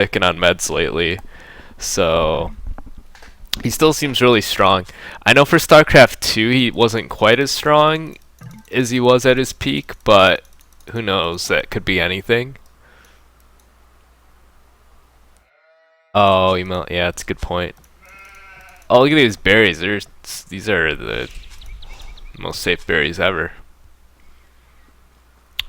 picking on meds lately, so he still seems really strong. I know for StarCraft 2 he wasn't quite as strong as he was at his peak, but who knows? That could be anything. Oh, email. Yeah, that's a good point. Oh, look at these berries. These are the most safe berries ever.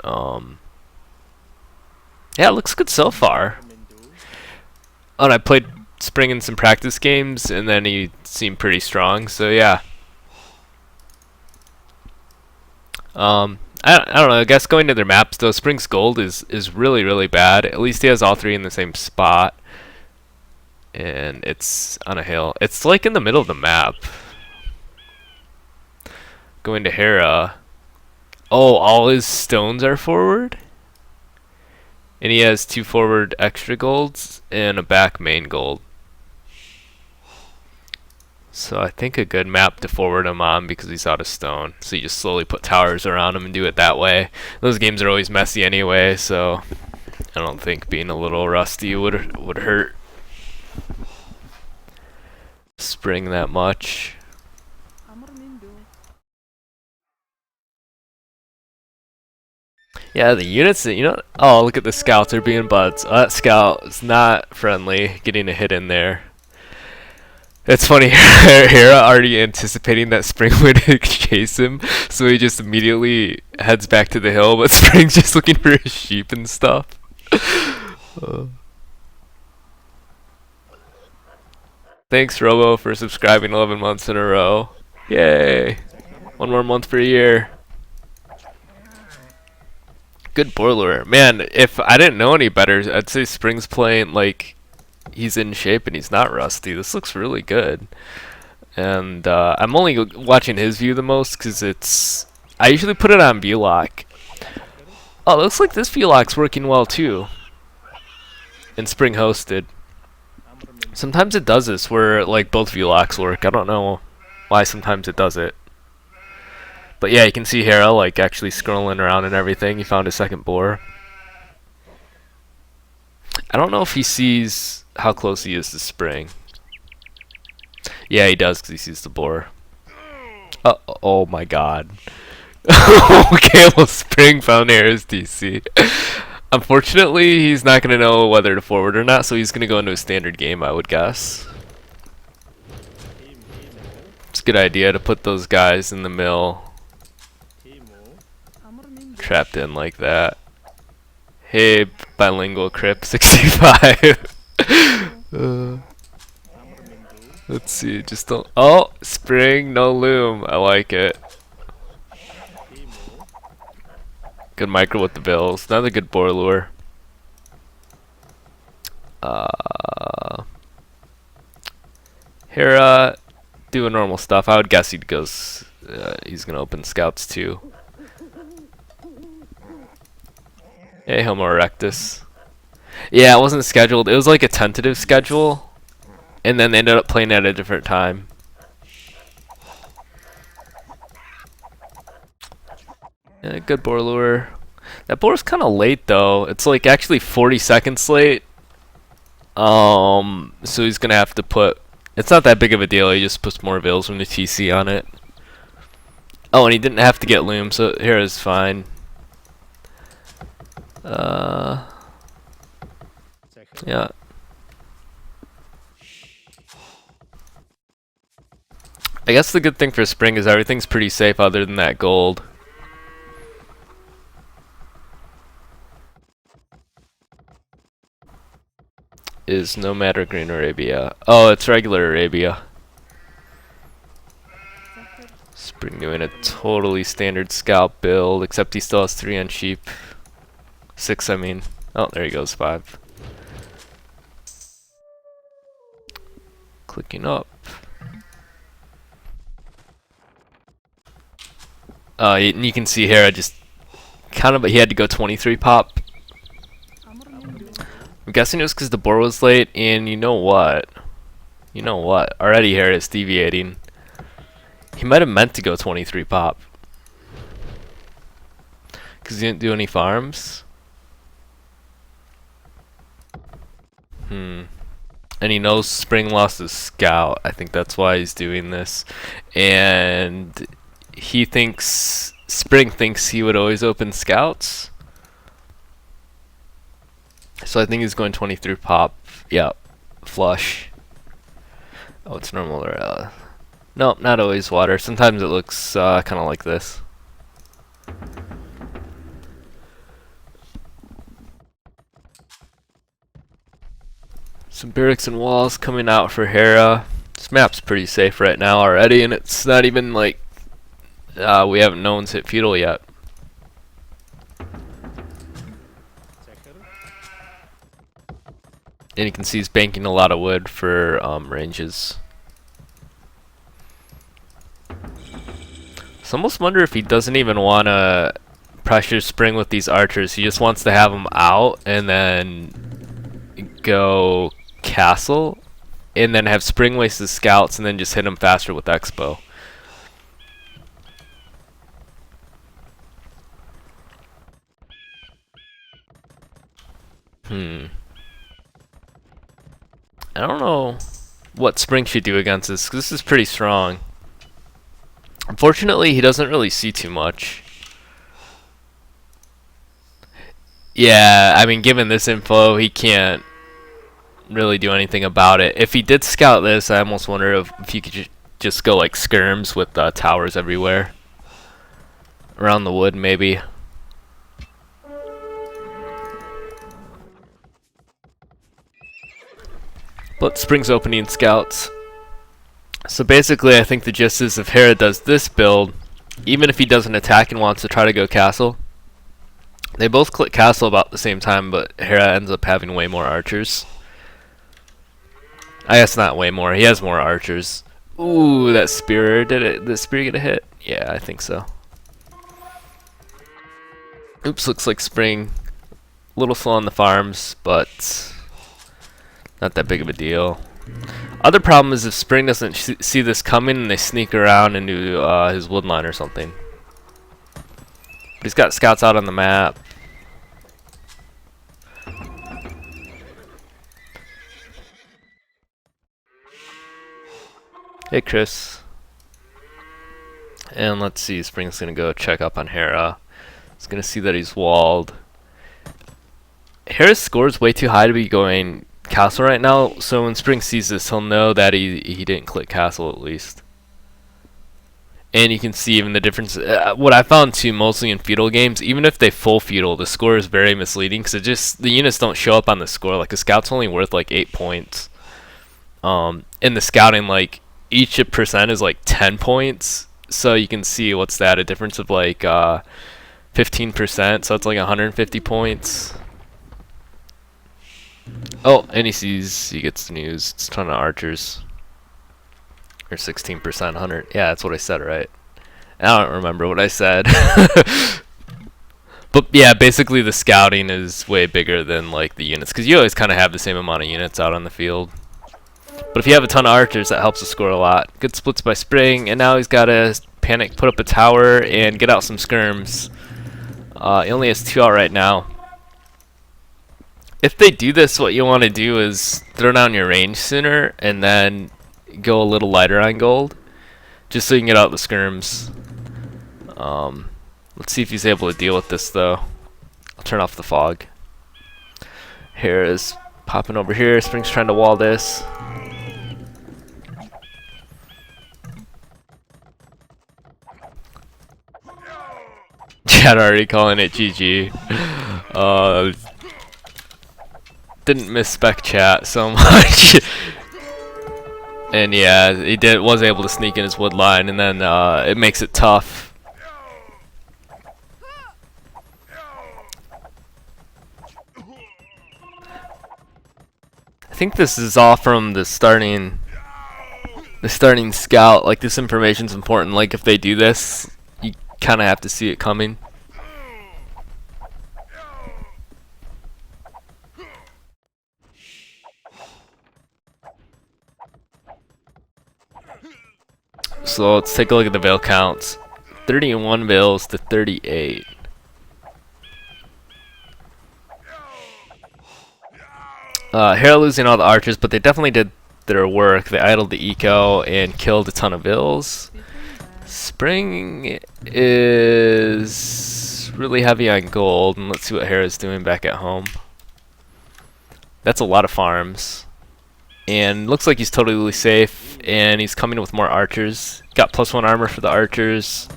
Um, yeah, it looks good so far. Oh, and I played Spring in some practice games, and then he seemed pretty strong. So yeah. I don't know. I guess going to their maps though, Spring's Gold is really bad. At least he has all three in the same spot, and it's on a hill. It's like in the middle of the map. Going to Hera. Oh, all his stones are forward, and he has 2 forward extra golds and a back main gold. So I think a good map to forward him on because he's out of stone. So you just slowly put towers around him and do it that way. Those games are always messy anyway, so I don't think being a little rusty would hurt Spring that much. Yeah, the units, you know. Oh, look at the scouts are being buds. Oh, that scout is not friendly, getting a hit in there. It's funny, Hera already anticipating that Spring would chase him, so he just immediately heads back to the hill, but Spring's just looking for his sheep and stuff. Thanks, Robo, for subscribing 11 months in a row. Yay! One more month per year. Good boiler. Man, if I didn't know any better, I'd say Spring's playing like he's in shape and he's not rusty. This looks really good. And I'm only watching his view the most because it's... I usually put it on view lock. Oh, it looks like this view lock's working well too. And Spring hosted. Sometimes it does this where like both view locks work. I don't know why sometimes it does it. But yeah, you can see Hera like actually scrolling around and everything. He found his second boar. I don't know if he sees how close he is to Spring. Yeah, he does because he sees the boar. Oh my god. Okay, well, Spring found Hera's DC. Unfortunately, he's not going to know whether to forward or not, so he's going to go into a standard game, I would guess. It's a good idea to put those guys in the mill. Trapped in like that. Hey, bilingual Crip 65. Let's see, just don't. Oh, Spring, no loom. I like it. Good micro with the bills. Another good boar lure. Hera doing normal stuff. I would guess he's gonna open scouts too. Hey, Homo erectus. Yeah, it wasn't scheduled. It was like a tentative schedule, and then they ended up playing at a different time. Yeah, good boar lure. That boar's kind of late though. It's like actually 40 seconds late. So he's gonna have to put. It's not that big of a deal. He just puts more bills from the TC on it. Oh, and he didn't have to get loom, so here is fine. Yeah. I guess the good thing for Spring is everything's pretty safe other than that gold. Is Nomad or Green Arabia? Oh, it's regular Arabia. Spring doing a totally standard scout build, except he still has 3 on sheep. 6, I mean. Oh, there he goes, 5. Clicking up. You can see Hera just kind of, he had to go 23 pop. I'm guessing it was because the boar was late, and you know what? You know what? Already Hera is deviating. He might have meant to go 23 pop. Because he didn't do any farms. Hmm. And he knows Spring lost his scout. I think that's why he's doing this. And he thinks Spring thinks he would always open scouts. So I think he's going 23 pop. Yep. Flush. Oh, it's normal or no, not always water. Sometimes it looks kind of like this. Some barracks and walls coming out for Hera. This map's pretty safe right now already, and it's not even like we haven't no one's hit feudal yet. And you can see he's banking a lot of wood for ranges. So I almost wonder if he doesn't even want to pressure Spring with these archers. He just wants to have them out and then go castle, and then have Spring waste his scouts and then just hit him faster with Expo. I don't know what Spring should do against this, because this is pretty strong. Unfortunately, he doesn't really see too much. Yeah, I mean, given this info, he can't really do anything about it. If he did scout this, I almost wonder if he could just go like skirms with towers everywhere. Around the wood, maybe. But Spring's opening scouts. So basically, I think the gist is if Hera does this build, even if he doesn't attack and wants to try to go castle, they both click castle about the same time, but Hera ends up having way more archers. I guess not way more. He has more archers. Ooh, that spear, did it? Did the spear get a hit? Yeah, I think so. Oops, looks like Spring. A little slow on the farms, but not that big of a deal. Other problem is if Spring doesn't see this coming and they sneak around into his woodline or something. But he's got scouts out on the map. Hey, Chris. And let's see, Spring's gonna go check up on Hera. He's gonna see that he's walled. Hera's score is way too high to be going castle right now, so when Spring sees this, he'll know that he didn't click castle at least. And you can see even the difference. What I found too, mostly in feudal games, even if they full feudal, the score is very misleading because the units don't show up on the score. Like a scout's only worth like 8 points. In the scouting, like each percent is like 10 points. So you can see what's that, a difference of like 15%. So it's like 150 points. Oh, and he gets the news. It's a ton of archers. Or 16%, 100. Yeah, that's what I said, right? I don't remember what I said. But yeah, basically the scouting is way bigger than like the units, because you always kind of have the same amount of units out on the field. But if you have a ton of archers, that helps the score a lot. Good splits by Spring, and now he's got to panic, put up a tower, and get out some skirms. He only has 2 out right now. If they do this, what you want to do is throw down your range sooner, and then go a little lighter on gold, just so you can get out the skirms. Let's see if he's able to deal with this, though. I'll turn off the fog. Hera's popping over here. Spring's trying to wall this. Chat already calling it GG. Didn't miss spec chat so much. And yeah, he was able to sneak in his wood line, and then it makes it tough. I think this is all from the starting scout. Like, this information's important. Like, if they do this, you kind of have to see it coming. So let's take a look at the veil counts. 31 veils to 38. Hera losing all the archers, but they definitely did their work. They idled the eco and killed a ton of vills. Spring is really heavy on gold, and let's see what Hera's doing back at home. That's a lot of farms. And looks like he's totally safe, and he's coming with more archers. Got +1 armor for the archers.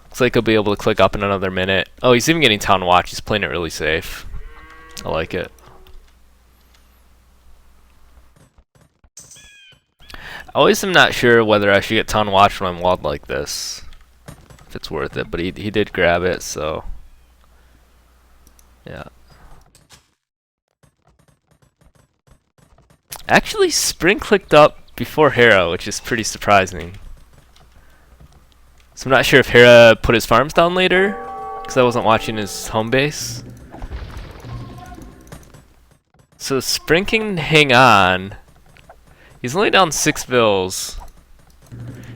Looks like he'll be able to click up in another minute. Oh, he's even getting Town Watch. He's playing it really safe. I like it. I always am not sure whether I should get Town Watch when I'm walled like this. If it's worth it, but he did grab it, so yeah. Actually, Spring clicked up before Hera, which is pretty surprising. So I'm not sure if Hera put his farms down later, because I wasn't watching his home base. So Spring can hang on. He's only down 6 vills.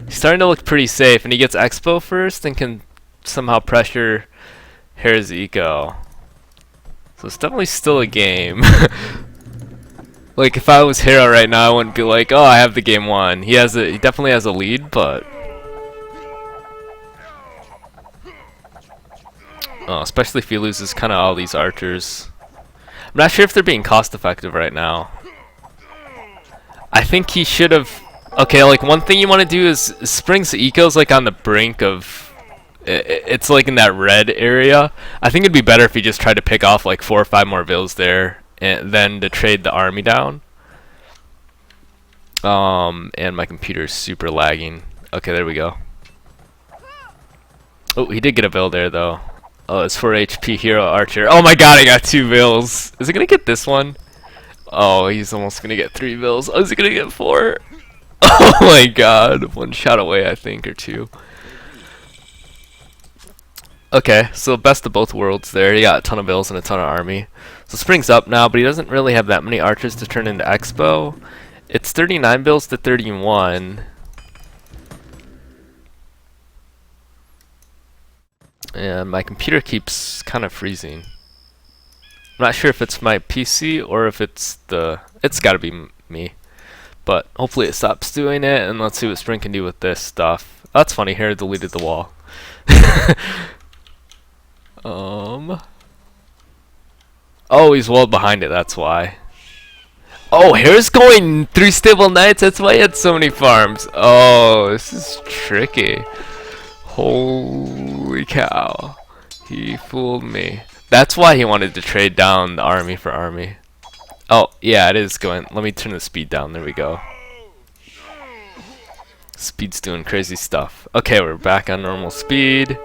He's starting to look pretty safe, and he gets Expo first and can somehow pressure Hera's eco. So it's definitely still a game. Like, if I was Hera right now, I wouldn't be like, oh, I have the game won. He definitely has a lead, but especially if he loses kind of all these archers. I'm not sure if they're being cost effective right now. I think he should have. Okay, like one thing you want to do is Spring's eco's like on the brink of. It's like in that red area. I think it'd be better if he just tried to pick off like 4 or 5 more vills there, and then to trade the army down. And my computer's super lagging. Okay, there we go. Oh, he did get a vill there though. Oh, it's 4 HP hero archer. Oh my god, I got 2 vills. Is it gonna get this one? Oh, he's almost gonna get 3 vills. Oh, is he gonna get 4? Oh my god, 1 shot away, I think, or 2. Okay, so best of both worlds there. He got a ton of vills and a ton of army. So Spring's up now, but he doesn't really have that many archers to turn into Expo. It's 39 vills to 31. And my computer keeps kind of freezing. I'm not sure if it's my PC or if it's the. It's gotta be me. But hopefully it stops doing it, and let's see what Spring can do with this stuff. Oh, that's funny, Hera deleted the wall. Oh, he's walled behind it, that's why. Oh, Hera's going 3 stable knights, that's why he had so many farms. Oh, this is tricky. Holy cow. He fooled me. That's why he wanted to trade down the army for army. Oh, yeah, it is going. Let me turn the speed down. There we go. Speed's doing crazy stuff. Okay, we're back on normal speed.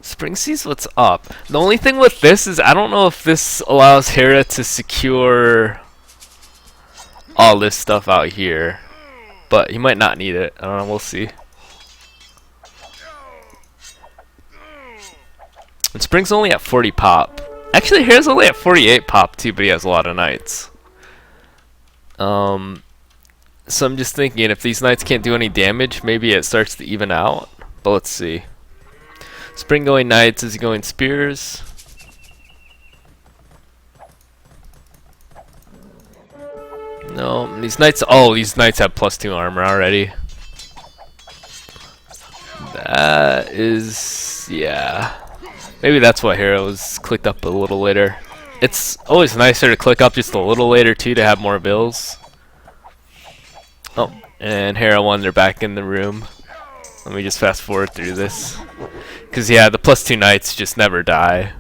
Spring sees what's up. The only thing with this is I don't know if this allows Hera to secure all this stuff out here. But he might not need it. I don't know, we'll see. And Spring's only at 40 pop. Actually, Hera's only at 48 pop too, but he has a lot of knights. So I'm just thinking, if these knights can't do any damage, maybe it starts to even out. But let's see. Spring going knights, is he going spears? No, these knights. Oh, these knights have +2 armor already. That is, yeah. Maybe that's why Hera was clicked up a little later. It's always nicer to click up just a little later too to have more bills. Oh, and Hera won. They're back in the room. Let me just fast forward through this, because yeah, the +2 knights just never die.